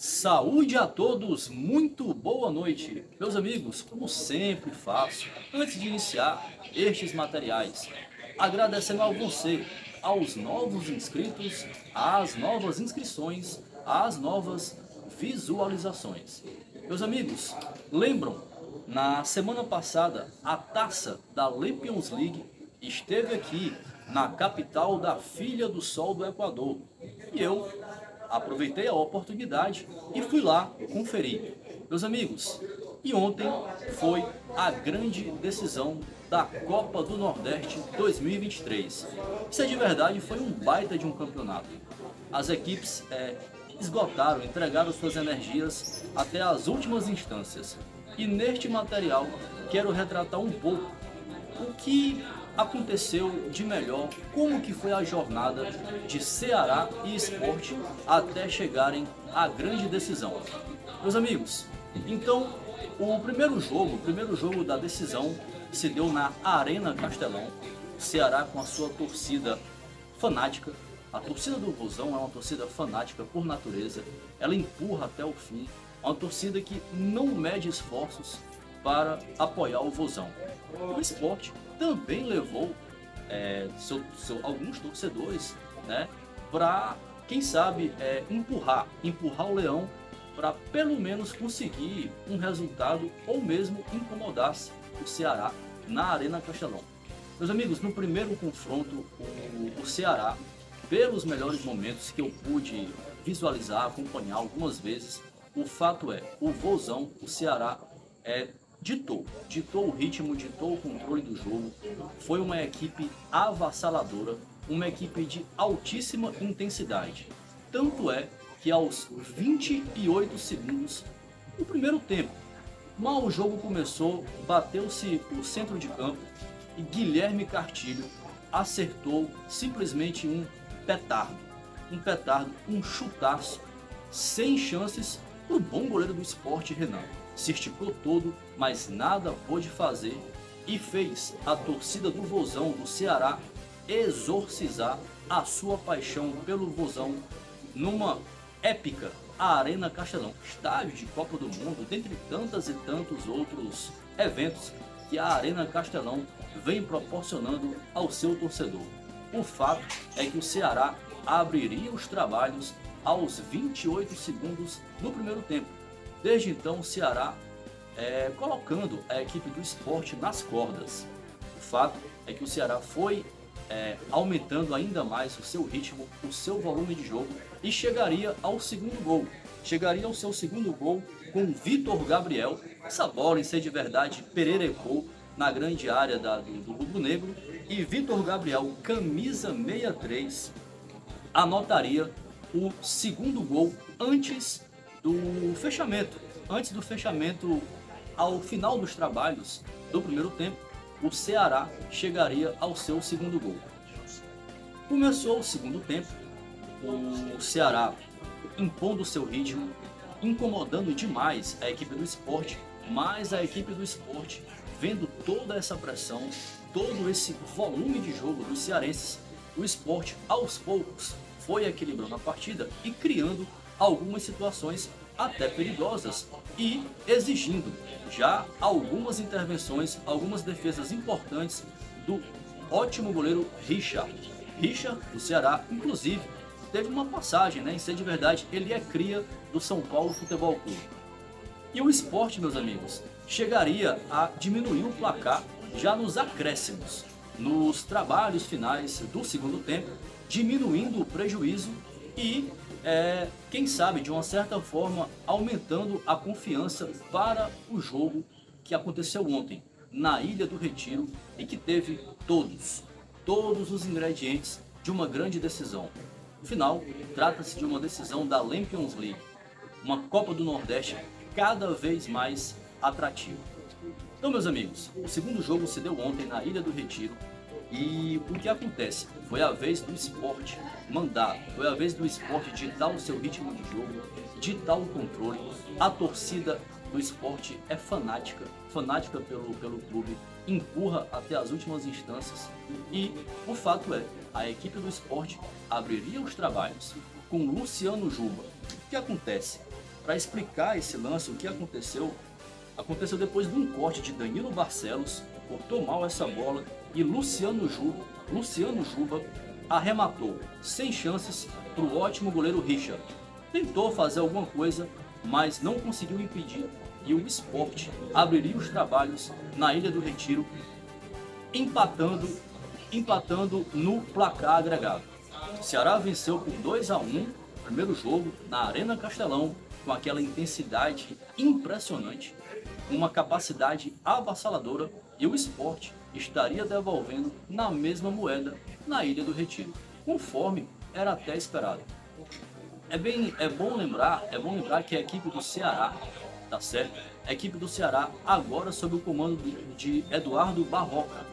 Saúde a todos, muito boa noite. Meus amigos, como sempre faço, antes de iniciar estes materiais, agradecendo a você, aos novos inscritos, às novas inscrições, às novas visualizações. Meus amigos, lembram, na semana passada, a taça da Lampions League esteve aqui na capital da Filha do Sol do Equador. E eu aproveitei a oportunidade e fui lá conferir. Meus amigos, e ontem foi a grande decisão da Copa do Nordeste 2023. Isso é de verdade, foi um baita de um campeonato. As equipes esgotaram, entregaram suas energias até as últimas instâncias. E neste material quero retratar um pouco o que aconteceu de melhor, como que foi a jornada de Ceará e Sport até chegarem à grande decisão. Meus amigos, então o primeiro jogo da decisão se deu na Arena Castelão. Ceará com a sua torcida fanática. A torcida do Vozão é uma torcida fanática por natureza, ela empurra até o fim, é uma torcida que não mede esforços para apoiar o Vozão. O Sport também levou alguns torcedores, né, para, quem sabe, empurrar o Leão para pelo menos conseguir um resultado ou mesmo incomodasse o Ceará na Arena Castelão. Meus amigos, no primeiro confronto, o Ceará, pelos melhores momentos que eu pude visualizar, acompanhar algumas vezes, o fato é, o Vozão, o Ceará, ditou o ritmo, ditou o controle do jogo. Foi uma equipe avassaladora, uma equipe de altíssima intensidade. Tanto é que aos 28 segundos do primeiro tempo, mal o jogo começou, bateu-se o centro de campo e Guilherme Cartilho acertou simplesmente um petardo, um chutaço, sem chances para o bom goleiro do Sport, Renan. Se esticou todo, mas nada pôde fazer e fez a torcida do Vozão do Ceará exorcizar a sua paixão pelo Vozão numa épica Arena Castelão, estádio de Copa do Mundo, dentre tantas e tantos outros eventos que a Arena Castelão vem proporcionando ao seu torcedor. O fato é que o Ceará abriria os trabalhos aos 28 segundos do primeiro tempo. Desde então o Ceará colocando a equipe do Sport nas cordas. O fato é que o Ceará foi aumentando ainda mais o seu ritmo, o seu volume de jogo e chegaria ao segundo gol. Chegaria ao seu segundo gol com Vitor Gabriel. Essa bola, em ser de verdade, pererecou na grande área do rubro-negro e Vitor Gabriel, camisa 63, anotaria o segundo gol antes do fechamento. Antes do fechamento, ao final dos trabalhos do primeiro tempo, o Ceará chegaria ao seu segundo gol. Começou o segundo tempo, o Ceará impondo o seu ritmo, incomodando demais a equipe do Sport, mas a equipe do Sport, vendo toda essa pressão, todo esse volume de jogo dos cearenses, o Sport aos poucos foi equilibrando a partida e criando algumas situações até perigosas e exigindo já algumas intervenções, algumas defesas importantes do ótimo goleiro Richard. Richard, do Ceará, inclusive, teve uma passagem, em ser de verdade, ele é cria do São Paulo Futebol Clube. E o Sport, meus amigos, chegaria a diminuir o placar já nos acréscimos, nos trabalhos finais do segundo tempo, diminuindo o prejuízo e, quem sabe, de uma certa forma, aumentando a confiança para o jogo que aconteceu ontem, na Ilha do Retiro, e que teve todos os ingredientes de uma grande decisão. Afinal, trata-se de uma decisão da Lampions League, uma Copa do Nordeste cada vez mais atrativa. Então, meus amigos, o segundo jogo se deu ontem na Ilha do Retiro. E o que acontece? Foi a vez do Sport mandar, foi a vez do Sport ditar o seu ritmo de jogo, ditar o controle. A torcida do Sport é fanática pelo clube, empurra até as últimas instâncias e o fato é, a equipe do Sport abriria os trabalhos com Luciano Juba. O que acontece? para explicar esse lance, o que aconteceu, aconteceu depois de um corte de Danilo Barcelos, cortou mal essa bola e Luciano Juba arrematou sem chances para o ótimo goleiro Richard. Tentou fazer alguma coisa, mas não conseguiu impedir, e o Sport abriria os trabalhos na Ilha do Retiro, empatando no placar agregado. O Ceará venceu por 2-1 o primeiro jogo na Arena Castelão, com aquela intensidade impressionante, uma capacidade avassaladora, e o Sport estaria devolvendo na mesma moeda na Ilha do Retiro, conforme era até esperado. É bom lembrar que a equipe do Ceará, tá certo? A equipe do Ceará agora sob o comando de Eduardo Barroca,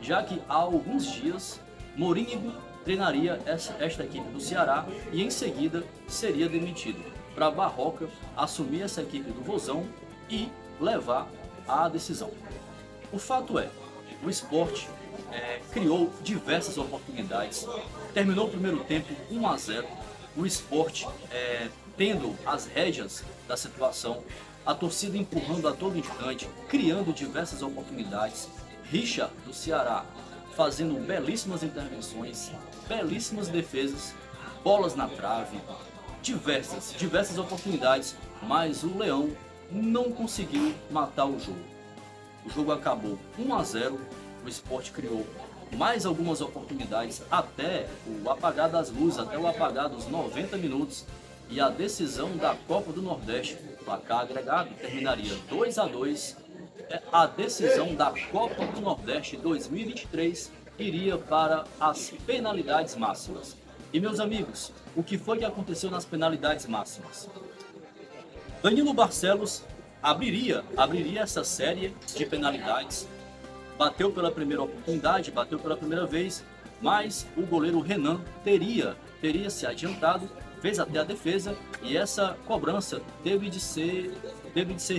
já que há alguns dias Morínigo treinaria esta equipe do Ceará e em seguida seria demitido, para Barroca assumir essa equipe do Vozão e levar a decisão. O fato é, o Sport criou diversas oportunidades, terminou o primeiro tempo 1-0, o Sport tendo as rédeas da situação, a torcida empurrando a todo instante, criando diversas oportunidades, Richard do Ceará fazendo belíssimas intervenções, belíssimas defesas, bolas na trave, diversas oportunidades, mas o Leão não conseguiu matar o jogo. O jogo acabou 1-0, o Sport criou mais algumas oportunidades até o apagar das luzes, até o apagar dos 90 minutos, e a decisão da Copa do Nordeste, placar agregado, terminaria 2-2. A decisão da Copa do Nordeste 2023 iria para as penalidades máximas. E meus amigos, o que foi que aconteceu nas penalidades máximas? Danilo Barcelos abriria essa série de penalidades, bateu pela primeira oportunidade, bateu pela primeira vez, mas o goleiro Renan teria se adiantado, fez até a defesa, e essa cobrança teve de ser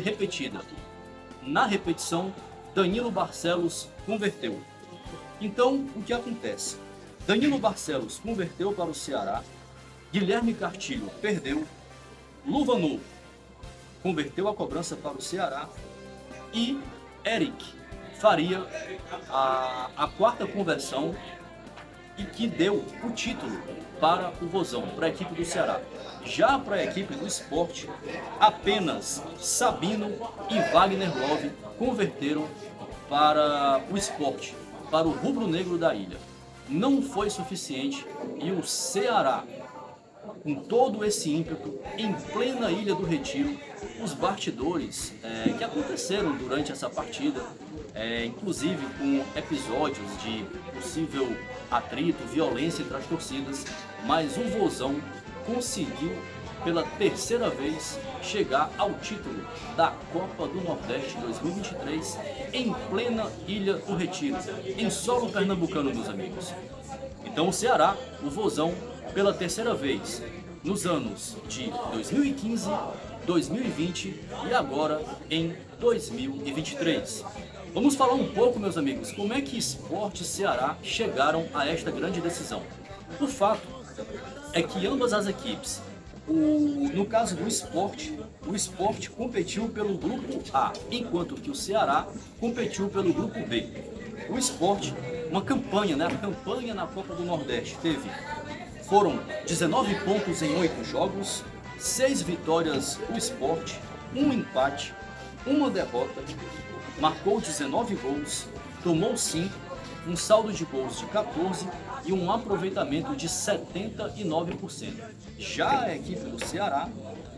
repetida. Na repetição, Danilo Barcelos converteu. Então, o que acontece? Danilo Barcelos converteu para o Ceará, Guilherme Cartilho perdeu, Luvanor converteu a cobrança para o Ceará e Eric faria a quarta conversão e que deu o título para o Vozão, para a equipe do Ceará. Já para a equipe do Sport, apenas Sabino e Wagner Love converteram para o Sport, para o rubro-negro da ilha. Não foi suficiente e o Ceará, com todo esse ímpeto, em plena Ilha do Retiro, os bastidores que aconteceram durante essa partida, inclusive com episódios de possível atrito, violência entre as torcidas, mas o Vozão conseguiu pela terceira vez chegar ao título da Copa do Nordeste 2023 em plena Ilha do Retiro, em solo pernambucano, meus amigos. Então o Ceará, o Vozão, pela terceira vez nos anos de 2015, 2020 e agora em 2023. Vamos falar um pouco, meus amigos, como é que Sport e Ceará chegaram a esta grande decisão. O fato é que ambas as equipes, no caso do Sport, o Sport competiu pelo grupo A, enquanto que o Ceará competiu pelo grupo B. O Sport, uma campanha, a campanha na Copa do Nordeste foram 19 pontos em 8 jogos, 6 vitórias o Sport, 1 empate, 1 derrota, marcou 19 gols, tomou 5, um saldo de gols de 14 e um aproveitamento de 79%. Já a equipe do Ceará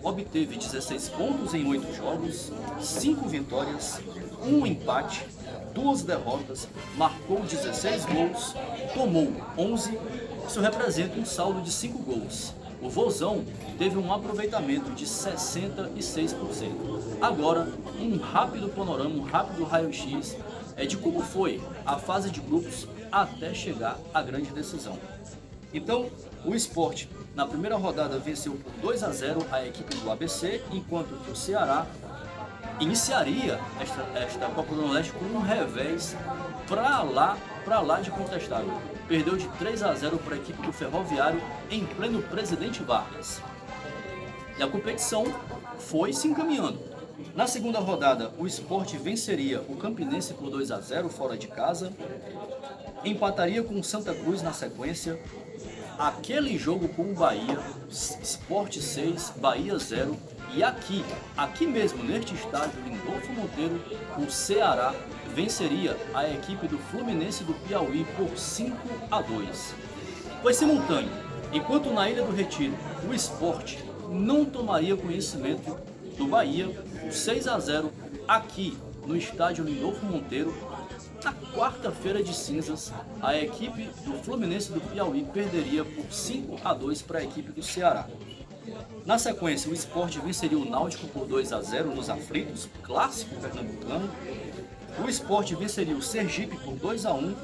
obteve 16 pontos em 8 jogos, 5 vitórias, 1 empate, 2 derrotas, marcou 16 gols, tomou 11, isso representa um saldo de 5 gols. O Vozão teve um aproveitamento de 66%. Agora, um rápido panorama, um rápido raio-x de como foi a fase de grupos até chegar à grande decisão. Então, o Sport, na primeira rodada, venceu por 2-0 a equipe do ABC, enquanto que o Ceará iniciaria esta Copa do Nordeste com um revés para lá de contestável. Perdeu de 3-0 para a equipe do Ferroviário em pleno Presidente Vargas. E a competição foi se encaminhando. Na segunda rodada, o Sport venceria o Campinense por 2-0 fora de casa, empataria com o Santa Cruz na sequência, aquele jogo com o Bahia, Sport 6, Bahia 0, e aqui mesmo, neste estádio Lindolfo Monteiro, o Ceará venceria a equipe do Fluminense do Piauí por 5-2. Foi simultâneo, enquanto na Ilha do Retiro o Sport não tomaria conhecimento do Bahia, 6-0 aqui no estádio Lindolfo Monteiro. Na quarta-feira de cinzas, a equipe do Fluminense do Piauí perderia por 5-2 para a equipe do Ceará. Na sequência, o Sport venceria o Náutico por 2-0 nos aflitos, clássico pernambucano. O Sport venceria o Sergipe por 2-1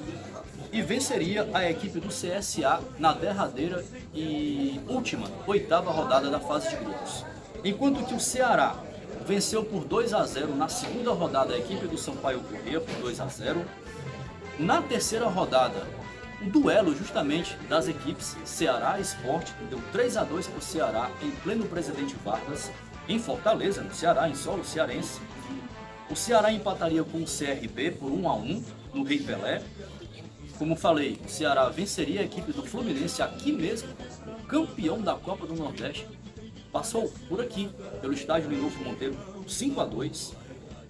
e venceria a equipe do CSA na derradeira e última, oitava rodada da fase de grupos. Enquanto que o Ceará venceu por 2-0 na segunda rodada a equipe do Sampaio Corrêa por 2-0. Na terceira rodada, o duelo justamente das equipes Ceará e Sport deu 3-2 para o Ceará em pleno Presidente Vargas, em Fortaleza, no Ceará, em solo cearense. O Ceará empataria com o CRB por 1-1 no Rei Pelé. Como falei, o Ceará venceria a equipe do Fluminense aqui mesmo, campeão da Copa do Nordeste. Passou por aqui, pelo estádio Lindolfo Monteiro, 5-2.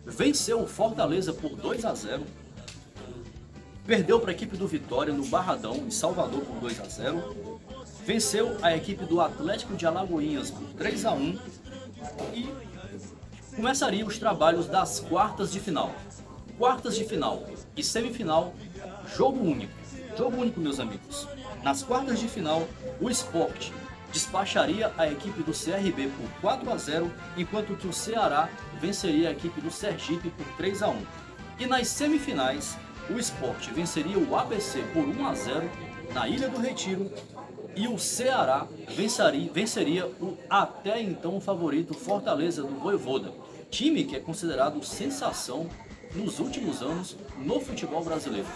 Venceu o Fortaleza por 2-0. Perdeu para a equipe do Vitória no Barradão, em Salvador, por 2-0. Venceu a equipe do Atlético de Alagoinhas por 3-1. E começaria os trabalhos das quartas de final. Quartas de final e semifinal, jogo único. Jogo único, meus amigos. Nas quartas de final, o Sport despacharia a equipe do CRB por 4-0, enquanto que o Ceará venceria a equipe do Sergipe por 3-1. E nas semifinais, o Sport venceria o ABC por 1-0 na Ilha do Retiro e o Ceará venceria o até então favorito Fortaleza do Vojvoda, time que é considerado sensação nos últimos anos no futebol brasileiro.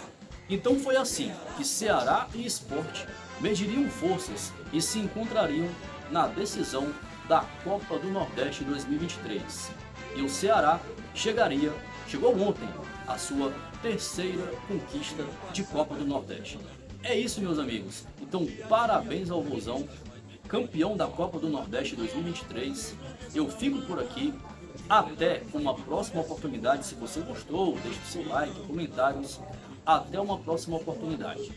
Então foi assim que Ceará e Sport mediriam forças e se encontrariam na decisão da Copa do Nordeste 2023. E o Ceará chegou ontem a sua terceira conquista de Copa do Nordeste. É isso, meus amigos. Então, parabéns ao Vozão, campeão da Copa do Nordeste 2023. Eu fico por aqui. Até uma próxima oportunidade. Se você gostou, deixe o seu like, comentários. Até uma próxima oportunidade.